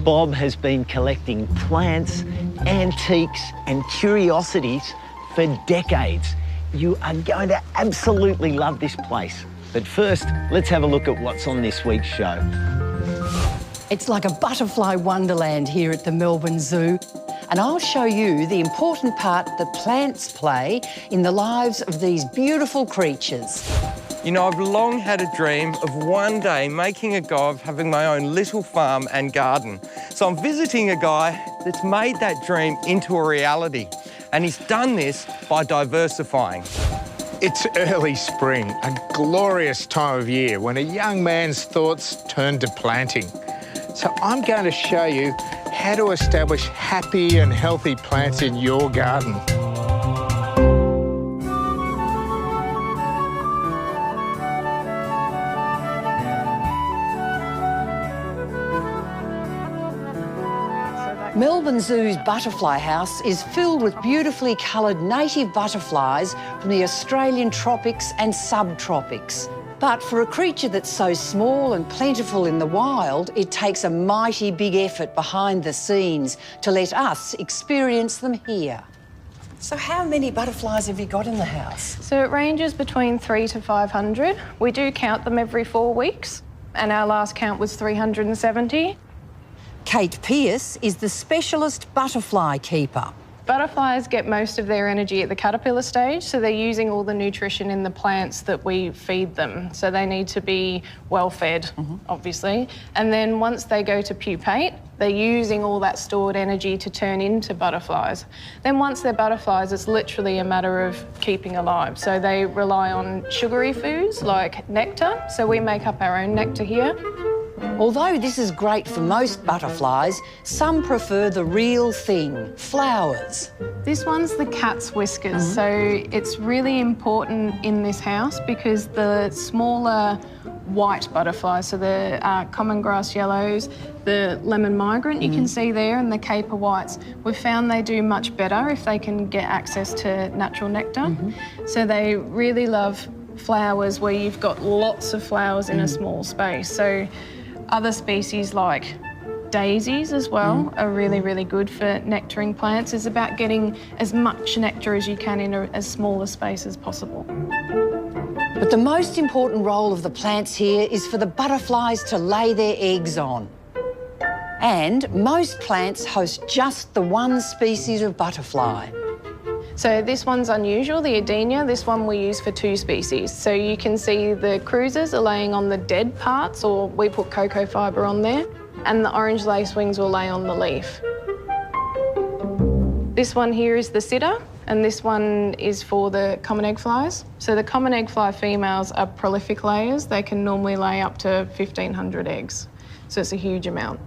Bob has been collecting plants, antiques and curiosities for decades. You are going to absolutely love this place. But first, let's have a look at what's on this week's show. It's like a butterfly wonderland here at the Melbourne Zoo, and I'll show you the important part that plants play in the lives of these beautiful creatures. You know, I've long had a dream of one day making a go of having my own little farm and garden. So I'm visiting a guy that's made that dream into a reality, and he's done this by diversifying. It's early spring, a glorious time of year when a young man's thoughts turn to planting. So I'm going to show you how to establish happy and healthy plants in your garden. Melbourne Zoo's butterfly house is filled with beautifully coloured native butterflies from the Australian tropics and subtropics. But for a creature that's so small and plentiful in the wild, it takes a mighty big effort behind the scenes to let us experience them here. So how many butterflies have you got in the house? So it ranges between 300 to 500. We do count them every 4 weeks, and our last count was 370. Kate Pearce is the specialist butterfly keeper. Butterflies get most of their energy at the caterpillar stage, so they're using all the nutrition in the plants that we feed them. So they need to be well fed, obviously. And then once they go to pupate, they're using all that stored energy to turn into butterflies. Then once they're butterflies, it's literally a matter of keeping alive. So they rely on sugary foods like nectar. So we make up our own nectar here. Although this is great for most butterflies, some prefer the real thing, flowers. This one's the cat's whiskers, so it's really important in this house because the smaller white butterflies, so the common grass yellows, the lemon migrant you can see there, and the caper whites, we've found they do much better if they can get access to natural nectar. So they really love flowers where you've got lots of flowers in a small space. So other species like daisies as well are really, really good for nectaring plants. It's about getting as much nectar as you can in as small a space as possible. But the most important role of the plants here is for the butterflies to lay their eggs on. And most plants host just the one species of butterfly. So this one's unusual, the adenia. This one we use for 2 species. So you can see the cruisers are laying on the dead parts, or we put cocoa fibre on there, and the orange lacewings will lay on the leaf. This one here is the sitter, and this one is for the common egg flies. So the common egg fly females are prolific layers. They can normally lay up to 1,500 eggs. So it's a huge amount.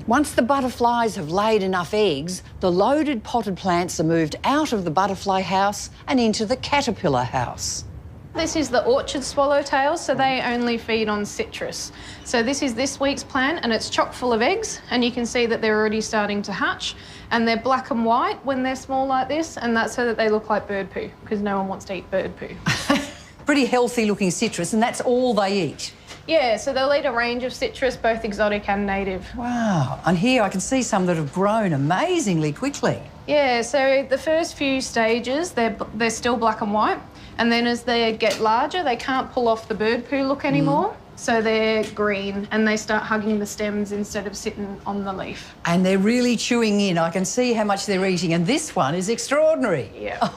Once the butterflies have laid enough eggs, the loaded potted plants are moved out of the butterfly house and into the caterpillar house. This is the orchard swallowtail, so they only feed on citrus. So this is this week's plant, and it's chock full of eggs, and you can see that they're already starting to hatch, and they're black and white when they're small like this, and that's so that they look like bird poo, because no one wants to eat bird poo. Pretty healthy looking citrus, and that's all they eat. Yeah, so they'll eat a range of citrus, both exotic and native. Wow, and here I can see some that have grown amazingly quickly. Yeah, so the first few stages, they're still black and white, and then as they get larger, they can't pull off the bird poo look anymore. So they're green, and they start hugging the stems instead of sitting on the leaf. And they're really chewing in. I can see how much they're eating, and this one is extraordinary. Yeah,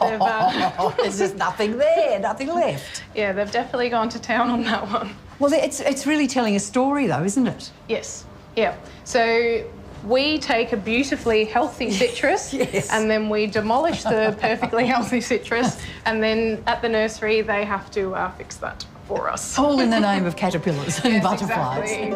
There's just nothing there, nothing left. yeah, they've definitely gone to town on that one. Well, it's really telling a story, though, isn't it? Yes, yeah. So we take a beautifully healthy citrus and then we demolish the perfectly healthy citrus, and then at the nursery they have to fix that for us. All in the name of caterpillars and butterflies. Exactly.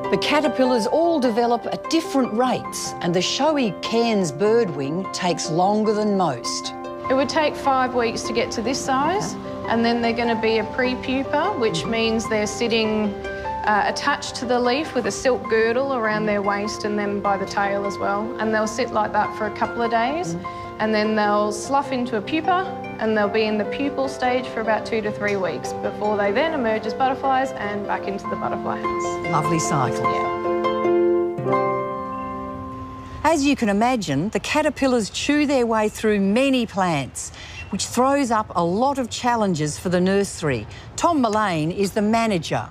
The caterpillars all develop at different rates, and the showy Cairns birdwing takes longer than most. It would take 5 weeks to get to this size, and then they're going to be a pre-pupa, which means they're sitting attached to the leaf with a silk girdle around their waist and then by the tail as well. And they'll sit like that for a couple of days, and then they'll slough into a pupa, and they'll be in the pupal stage for about 2 to 3 weeks before they then emerge as butterflies and back into the butterfly house. Lovely cycle. Yeah. As you can imagine, the caterpillars chew their way through many plants, which throws up a lot of challenges for the nursery. Tom Mullane is the manager.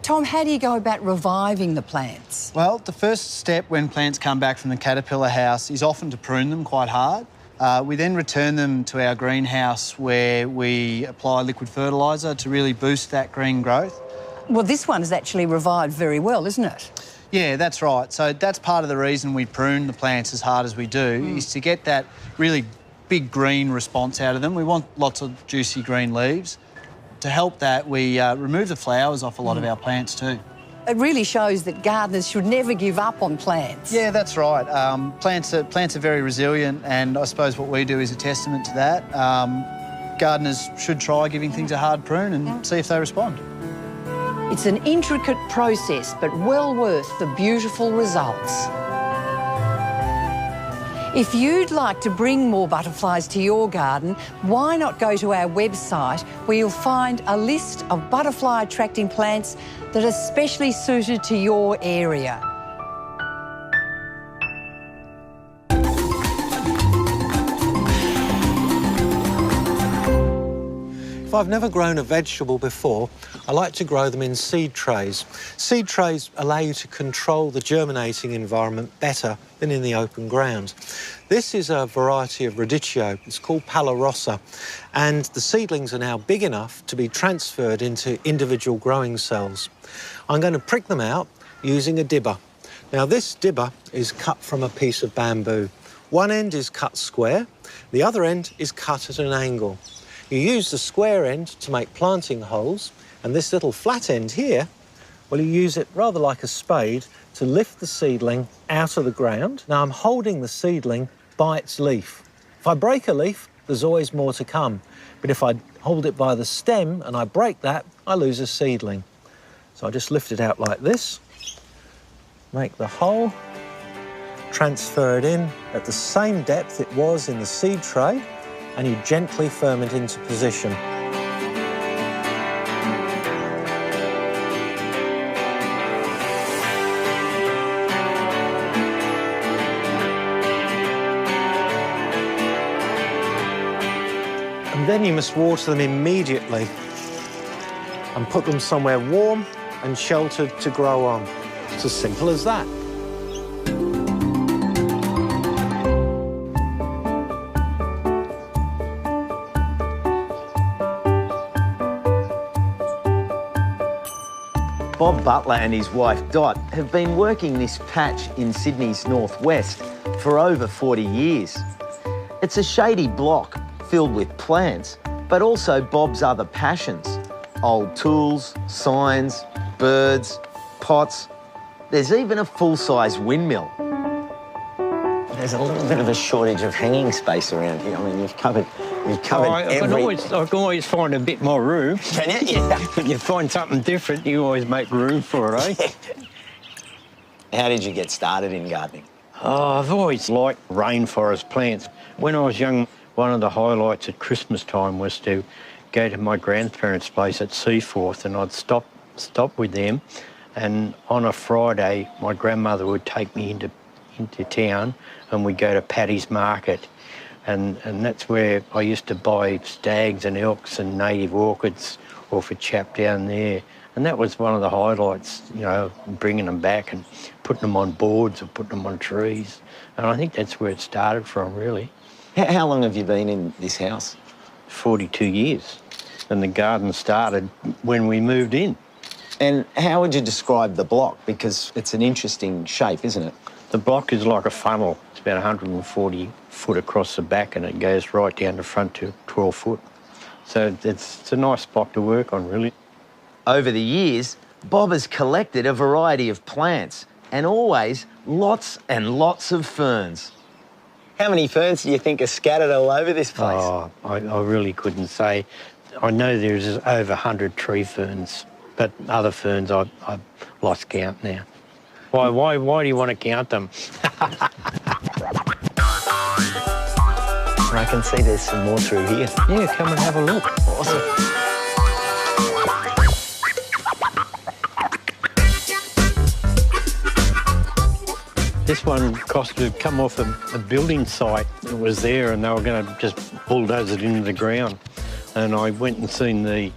Tom, how do you go about reviving the plants? Well, the first step when plants come back from the caterpillar house is often to prune them quite hard. We then return them to our greenhouse where we apply liquid fertiliser to really boost that green growth. Well, this one is actually revived very well, isn't it? Yeah, that's right. So that's part of the reason we prune the plants as hard as we do, is to get that really big green response out of them. We want lots of juicy green leaves. To help that, we remove the flowers off a lot of our plants too. It really shows that gardeners should never give up on plants. Yeah, that's right. Plants are very resilient, and I suppose what we do is a testament to that. Gardeners should try giving things a hard prune and see if they respond. It's an intricate process, but well worth the beautiful results. If you'd like to bring more butterflies to your garden, why not go to our website where you'll find a list of butterfly-attracting plants that are specially suited to your area. If I've never grown a vegetable before, I like to grow them in seed trays. Seed trays allow you to control the germinating environment better than in the open ground. This is a variety of radicchio. It's called Palo Rossa, and the seedlings are now big enough to be transferred into individual growing cells. I'm going to prick them out using a dibber. Now, this dibber is cut from a piece of bamboo. One end is cut square, the other end is cut at an angle. You use the square end to make planting holes, and this little flat end here, well, you use it rather like a spade to lift the seedling out of the ground. Now, I'm holding the seedling by its leaf. If I break a leaf, there's always more to come. But if I hold it by the stem and I break that, I lose a seedling. So I just lift it out like this, make the hole, transfer it in at the same depth it was in the seed tray, and you gently firm it into position. And then you must water them immediately and put them somewhere warm and sheltered to grow on. It's as simple as that. Bob Butler and his wife Dot have been working this patch in Sydney's northwest for over 40 years. It's a shady block filled with plants, but also Bob's other passions: old tools, signs, birds, pots. There's even a full-size windmill. There's a little bit of a shortage of hanging space around here. I mean, you've covered I can always find a bit more room. Can you? Yeah. When you find something different, you always make room for it, eh? How did you get started in gardening? Oh, I've always liked rainforest plants. When I was young, one of the highlights at Christmas time was to go to my grandparents' place at Seaforth, and I'd stop with them, and on a Friday, my grandmother would take me into town, and we'd go to Paddy's Market. And that's where I used to buy stags and elks and native orchids off a chap down there. And that was one of the highlights, you know, bringing them back and putting them on boards or putting them on trees. And I think that's where it started from, really. How long have you been in this house? 42 years. And the garden started when we moved in. And how would you describe the block? Because it's an interesting shape, isn't it? The block is like a funnel. It's about 140 foot across the back, and it goes right down the front to 12 foot. So it's a nice block to work on, really. Over the years, Bob has collected a variety of plants and always lots and lots of ferns. How many ferns do you think are scattered all over this place? Oh, I really couldn't say. I know there's over 100 tree ferns, but other ferns I've lost count now. Why do you want to count them? I can see there's some more through here. Yeah, come and have a look. Awesome. This one cost to come off a building site that was there, and they were going to just bulldoze it into the ground. And I went and seen the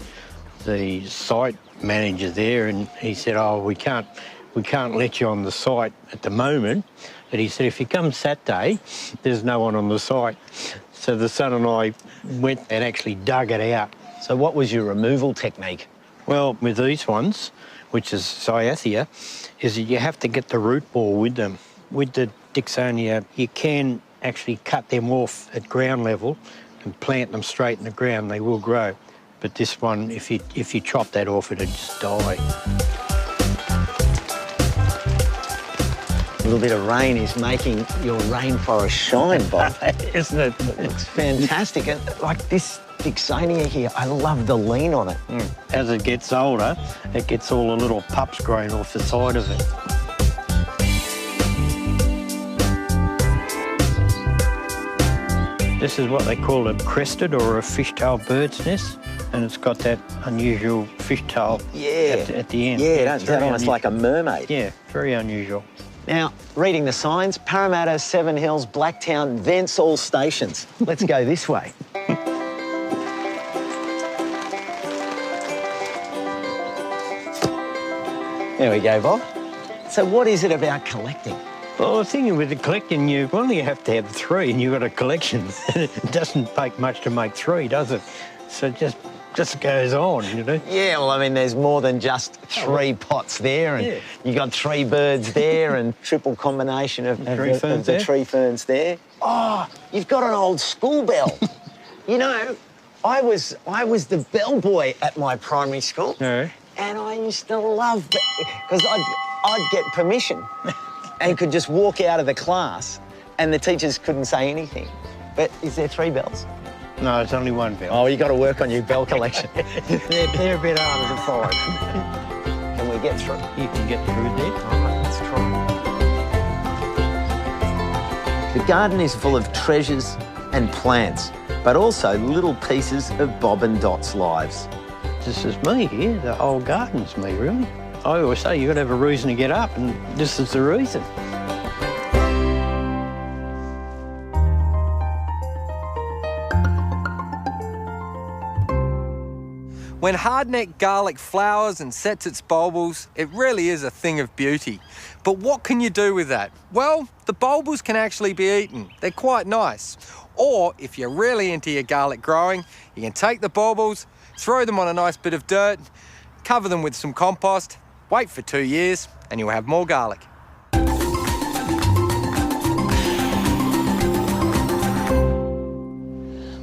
site manager there, and he said, "Oh, we can't let you on the site at the moment." But he said, "If you come Saturday, there's no one on the site." So the son and I went and actually dug it out. So what was your removal technique? Well, with these ones, which is Cyathea, is that you have to get the root ball with them. With the Dixonia, you can actually cut them off at ground level and plant them straight in the ground. They will grow. But this one, if you chop that off, it'd just die. A little bit of rain is making your rainforest shine, Bob. Isn't it? It's fantastic. And like this Dixonia here, I love the lean on it. As it gets older, it gets all the little pups growing off the side of it. This is what they call a crested or a fishtail bird's nest, and it's got that unusual fishtail at the end. Yeah, it's almost like a mermaid. Yeah, very unusual. Now, reading the signs, Parramatta, Seven Hills, Blacktown, thence all stations. Let's go this way. There we go, Bob. So what is it about collecting? Well, the thing with the collecting, you only have to have 3 and you've got a collection. It doesn't take much to make 3, does it? So it just goes on, you know? Yeah, well, I mean, there's more than just 3 pots there, and you got 3 birds there, and triple combination of the tree ferns there. Oh, you've got an old school bell. You know, I was the bellboy at my primary school, and I used to love because I'd get permission and could just walk out of the class, and the teachers couldn't say anything. But is there 3 bells? No, it's only 1 bell. Oh, you got to work on your bell collection. they're a bit harder to find. Can we get through? You can get through there. All right, let's try. The garden is full of treasures and plants, but also little pieces of Bob and Dot's lives. This is me here. The whole garden's me, really. I always say you've got to have a reason to get up, and this is the reason. When hardneck garlic flowers and sets its bulbils, it really is a thing of beauty. But what can you do with that? Well, the bulbils can actually be eaten. They're quite nice. Or, if you're really into your garlic growing, you can take the bulbils, throw them on a nice bit of dirt, cover them with some compost, wait for 2 years, and you'll have more garlic.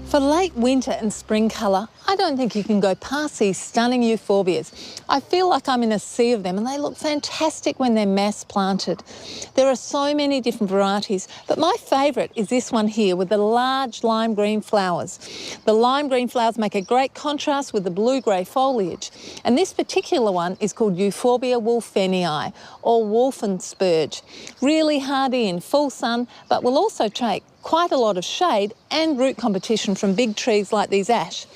For late winter and spring colour, I don't think you can go past these stunning euphorbias. I feel like I'm in a sea of them, and they look fantastic when they're mass planted. There are so many different varieties, but my favourite is this one here with the large lime green flowers. The lime green flowers make a great contrast with the blue-grey foliage, and this particular one is called Euphorbia wolfenii, or wolfenspurge. Really hardy in full sun, but will also take quite a lot of shade and root competition from big trees like these ash.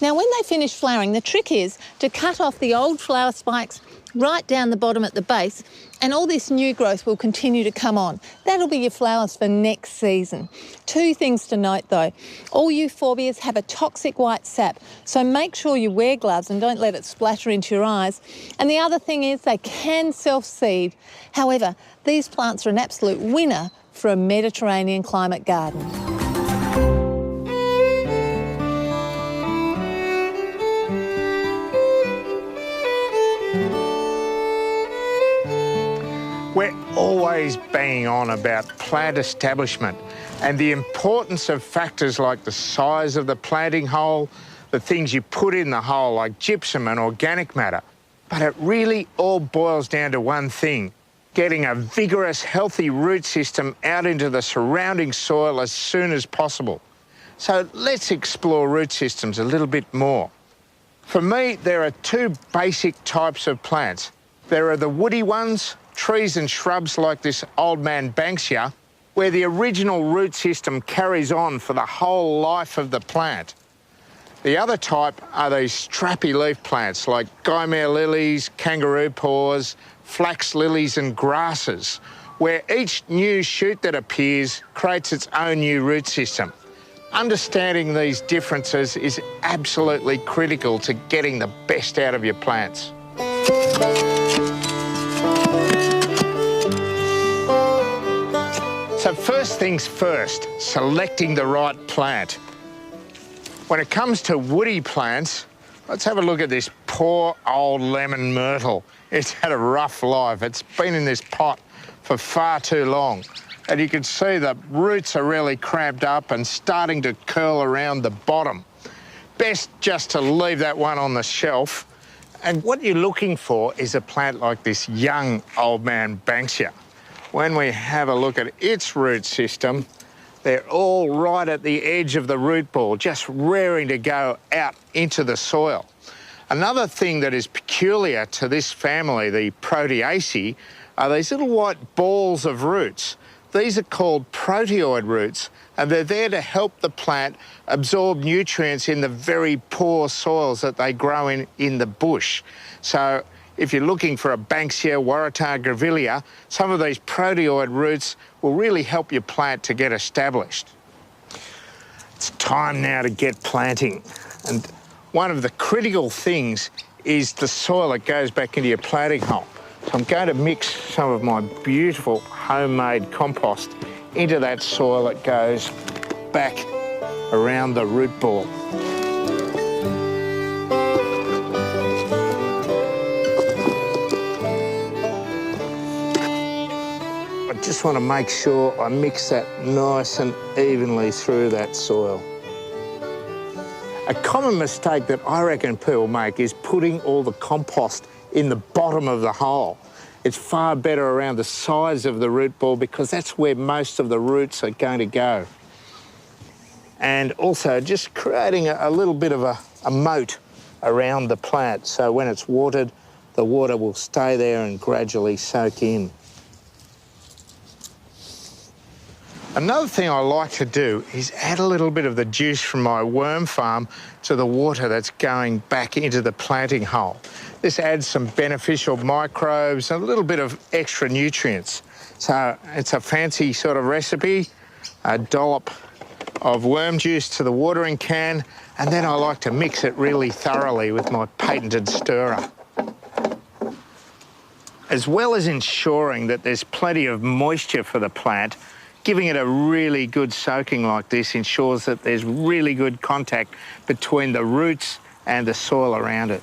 Now, when they finish flowering, the trick is to cut off the old flower spikes right down the bottom at the base, and all this new growth will continue to come on. That'll be your flowers for next season. 2 things to note though. All euphorbias have a toxic white sap, so make sure you wear gloves and don't let it splatter into your eyes. And the other thing is they can self-seed. However, these plants are an absolute winner for a Mediterranean climate garden. We're always banging on about plant establishment and the importance of factors like the size of the planting hole, the things you put in the hole like gypsum and organic matter. But it really all boils down to one thing: getting a vigorous, healthy root system out into the surrounding soil as soon as possible. So let's explore root systems a little bit more. For me, there are 2 basic types of plants. There are the woody ones, trees and shrubs like this old man Banksia, where the original root system carries on for the whole life of the plant. The other type are these strappy leaf plants like guymere lilies, kangaroo paws, flax lilies and grasses, where each new shoot that appears creates its own new root system. Understanding these differences is absolutely critical to getting the best out of your plants. So first things first, selecting the right plant. When it comes to woody plants, let's have a look at this poor old lemon myrtle. It's had a rough life. It's been in this pot for far too long. And you can see the roots are really cramped up and starting to curl around the bottom. Best just to leave that one on the shelf. And what you're looking for is a plant like this young old man Banksia. When we have a look at its root system, they're all right at the edge of the root ball, just raring to go out into the soil. Another thing that is peculiar to this family, the Proteaceae, are these little white balls of roots. These are called proteoid roots, and they're there to help the plant absorb nutrients in the very poor soils that they grow in the bush. So if you're looking for a Banksia, Waratah, Grevillea, some of these proteoid roots will really help your plant to get established. It's time now to get planting. And one of the critical things is the soil that goes back into your planting hole. So I'm going to mix some of my beautiful homemade compost into that soil that goes back around the root ball. I just want to make sure I mix that nice and evenly through that soil. A common mistake that I reckon people make is putting all the compost in the bottom of the hole. It's far better around the sides of the root ball because that's where most of the roots are going to go. And also just creating a little bit of a moat around the plant so when it's watered, the water will stay there and gradually soak in. Another thing I like to do is add a little bit of the juice from my worm farm to the water that's going back into the planting hole. This adds some beneficial microbes and a little bit of extra nutrients. So it's a fancy sort of recipe, a dollop of worm juice to the watering can, and then I like to mix it really thoroughly with my patented stirrer. As well as ensuring that there's plenty of moisture for the plant, giving it a really good soaking like this ensures that there's really good contact between the roots and the soil around it.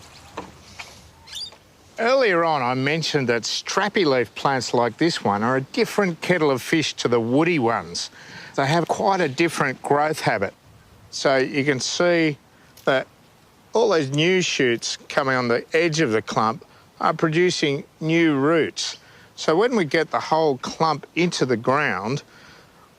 Earlier on, I mentioned that strappy leaf plants like this one are a different kettle of fish to the woody ones. They have quite a different growth habit. So you can see that all those new shoots coming on the edge of the clump are producing new roots. So when we get the whole clump into the ground,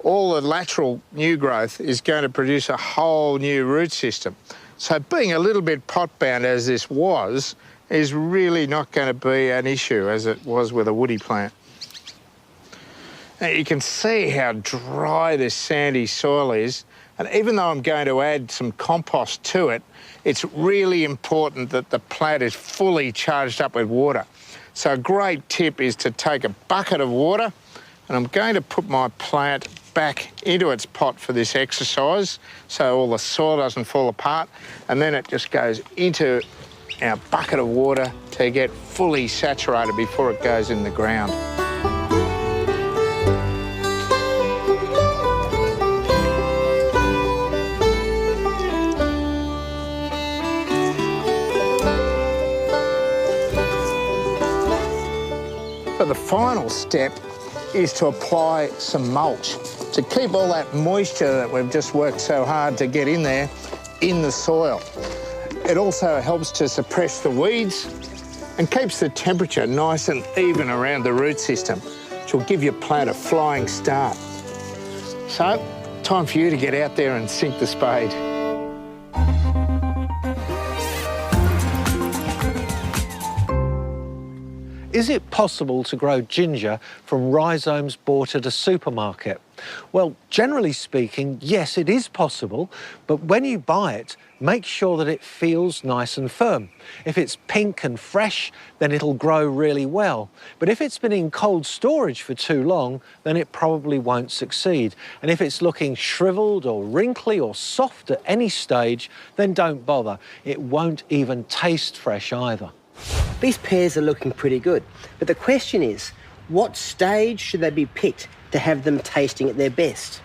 all the lateral new growth is going to produce a whole new root system. So being a little bit pot-bound as this was is really not going to be an issue as it was with a woody plant. Now you can see how dry this sandy soil is, and even though I'm going to add some compost to it, it's really important that the plant is fully charged up with water. So a great tip is to take a bucket of water, and I'm going to put my plant back into its pot for this exercise so all the soil doesn't fall apart, and then it just goes into our bucket of water to get fully saturated before it goes in the ground. So the final step is to apply some mulch to keep all that moisture that we've just worked so hard to get in there in the soil. It also helps to suppress the weeds and keeps the temperature nice and even around the root system, which will give your plant a flying start. So, time for you to get out there and sink the spade. Is it possible to grow ginger from rhizomes bought at a supermarket? Well, generally speaking, yes, it is possible, but when you buy it, make sure that it feels nice and firm. If it's pink and fresh, then it'll grow really well. But if it's been in cold storage for too long, then it probably won't succeed. And if it's looking shriveled or wrinkly or soft at any stage, then don't bother. It won't even taste fresh either. These pears are looking pretty good, but the question is, what stage should they be picked to have them tasting at their best?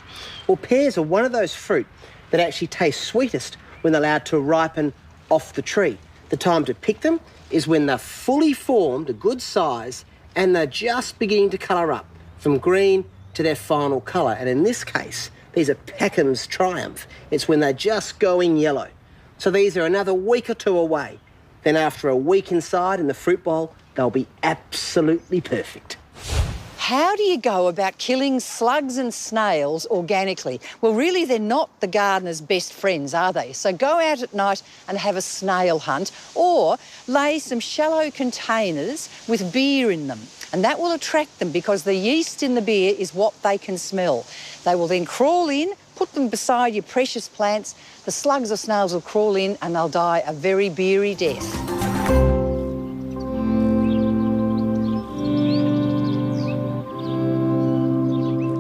Well, pears are one of those fruit that actually taste sweetest when they're allowed to ripen off the tree. The time to pick them is when they're fully formed, a good size, and they're just beginning to colour up from green to their final colour. And in this case, these are Peckham's Triumph. It's when they're just going yellow. So these are another week or two away. Then after a week inside in the fruit bowl, they'll be absolutely perfect. How do you go about killing slugs and snails organically? Well, really, they're not the gardener's best friends, are they? So go out at night and have a snail hunt, or lay some shallow containers with beer in them. And that will attract them because the yeast in the beer is what they can smell. They will then crawl in, put them beside your precious plants. The slugs or snails will crawl in and they'll die a very beery death.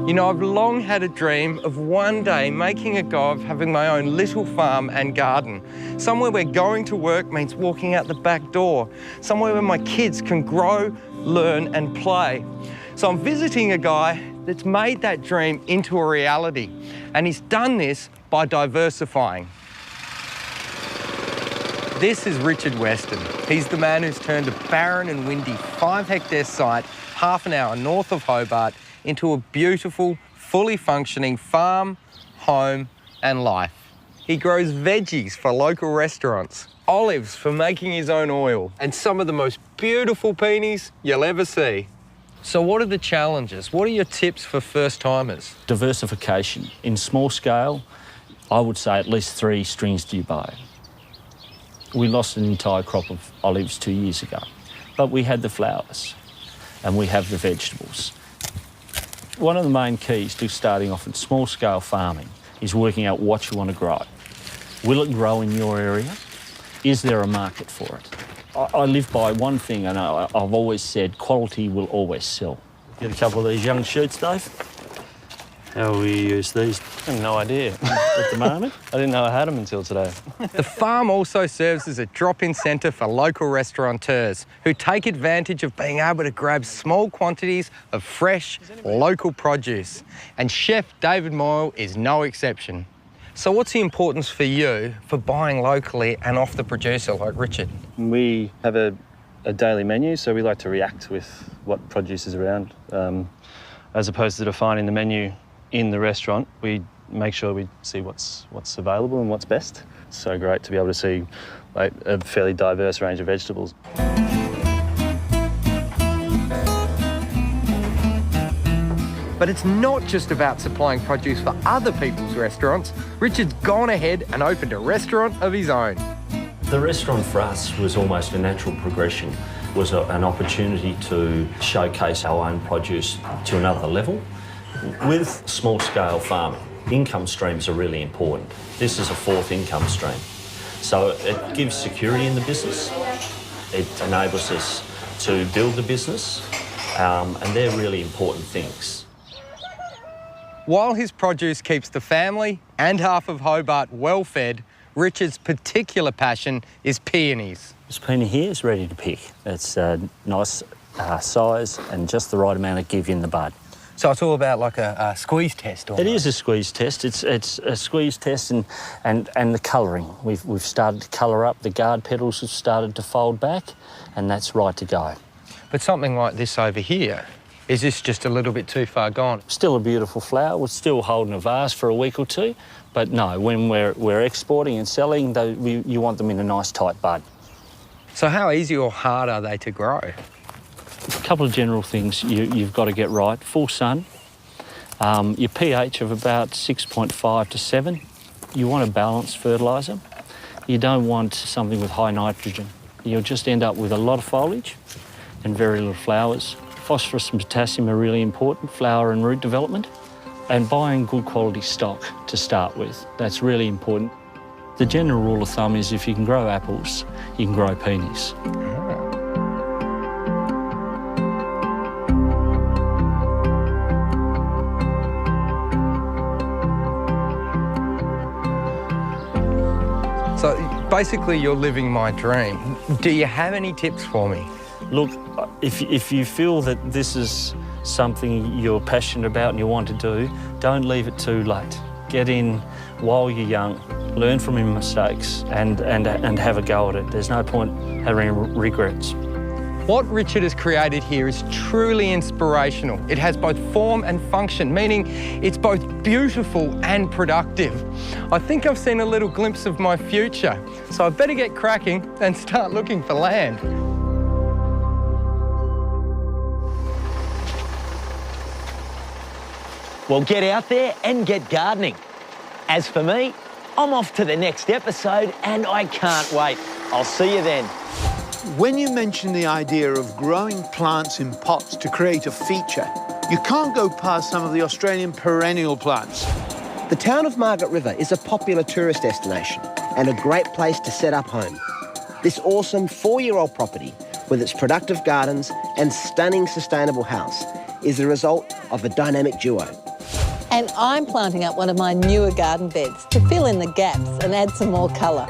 You know, I've long had a dream of one day making a go of having my own little farm and garden. Somewhere where going to work means walking out the back door. Somewhere where my kids can grow, learn and play. So I'm visiting a guy that's made that dream into a reality. And he's done this by diversifying. This is Richard Weston. He's the man who's turned a barren and windy 5-hectare site half an hour north of Hobart into a beautiful, fully functioning farm, home and life. He grows veggies for local restaurants, olives for making his own oil, and some of the most beautiful peonies you'll ever see. So what are the challenges? What are your tips for first-timers? Diversification. In small scale, I would say at least 3 strings to your bow. We lost an entire crop of olives 2 years ago, but we had the flowers and we have the vegetables. One of the main keys to starting off in small-scale farming is working out what you want to grow. Will it grow in your area? Is there a market for it? I live by one thing, and I've always said quality will always sell. Get a couple of these young shoots, Dave. How will you use these? I have no idea. At the moment? I didn't know I had them until today. The farm also serves as a drop-in centre for local restaurateurs who take advantage of being able to grab small quantities of fresh, local produce. And Chef David Moyle is no exception. So what's the importance for you for buying locally and off the producer like Richard? We have a daily menu, so we like to react with what produce is around. As opposed to defining the menu in the restaurant, we make sure we see what's available and what's best. It's so great to be able to see like a fairly diverse range of vegetables. But it's not just about supplying produce for other people's restaurants. Richard's gone ahead and opened a restaurant of his own. The restaurant for us was almost a natural progression. It was an opportunity to showcase our own produce to another level. With small-scale farming, income streams are really important. This is a 4th income stream. So it gives security in the business. It enables us to build the business, and they're really important things. While his produce keeps the family and half of Hobart well fed, Richard's particular passion is peonies. This peony here is ready to pick. It's a nice size and just the right amount to give you in the bud. So it's all about like a squeeze test almost. It is a squeeze test. It's a squeeze test and the colouring. We've started to colour up. The guard petals have started to fold back and that's right to go. But something like this over here, is this just a little bit too far gone? Still a beautiful flower. We're still holding a vase for a week or two. But no, when we're exporting and selling, you want them in a nice tight bud. So how easy or hard are they to grow? A couple of general things you've got to get right. Full sun, your pH of about 6.5 to 7. You want a balanced fertiliser. You don't want something with high nitrogen. You'll just end up with a lot of foliage and very little flowers. Phosphorus and potassium are really important, flower and root development. And buying good quality stock to start with, that's really important. The general rule of thumb is if you can grow apples, you can grow peonies. So basically you're living my dream. Do you have any tips for me? Look, if you feel that this is something you're passionate about and you want to do, don't leave it too late. Get in while you're young, learn from your mistakes and have a go at it. There's no point having regrets. What Richard has created here is truly inspirational. It has both form and function, meaning it's both beautiful and productive. I think I've seen a little glimpse of my future, so I better get cracking and start looking for land. Well, get out there and get gardening. As for me, I'm off to the next episode and I can't wait. I'll see you then. When you mention the idea of growing plants in pots to create a feature, you can't go past some of the Australian perennial plants. The town of Margaret River is a popular tourist destination and a great place to set up home. This awesome 4-year-old property, with its productive gardens and stunning sustainable house, is the result of a dynamic duo. And I'm planting up one of my newer garden beds to fill in the gaps and add some more colour.